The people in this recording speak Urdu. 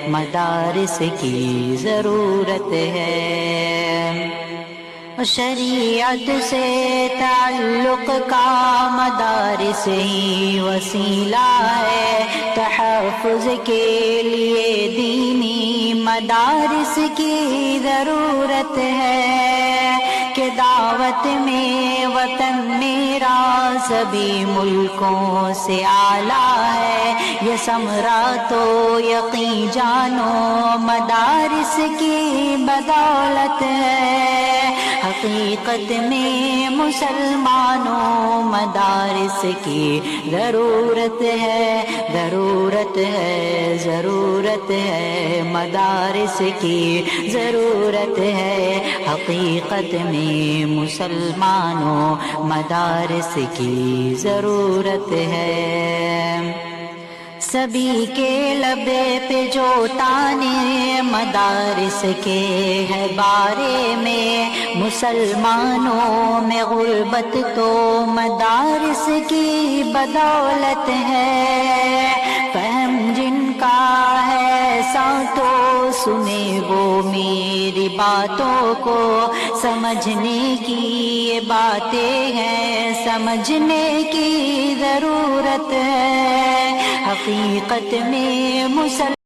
مدارس کی ضرورت ہے۔ شریعت سے تعلق کا مدارس ہی وسیلہ ہے، تحفظ کے لیے دینی مدارس کی ضرورت ہے، کہ دعوت میں وطن میرا سبھی ملکوں سے اعلیٰ ہے، یہ ثمرہ تو یقین جانو مدارس کی بدولت ہے۔ حقیقت میں مسلمانوں مدارس کی ضرورت ہے، ضرورت ہے، ضرورت ہے، مدارس کی ضرورت ہے۔ حقیقت میں مسلمانوں مدارس کی ضرورت ہے۔ سبھی کے لبے پہ جو تانے مدارس کے ہے بارے میں، مسلمانوں میں غربت تو مدارس کی بدولت ہے۔ فہم جن کا ہے تو سنے وہ میری باتوں کو، سمجھنے کی یہ باتیں ہیں، سمجھنے کی ضرورت ہے۔ حقیقت میں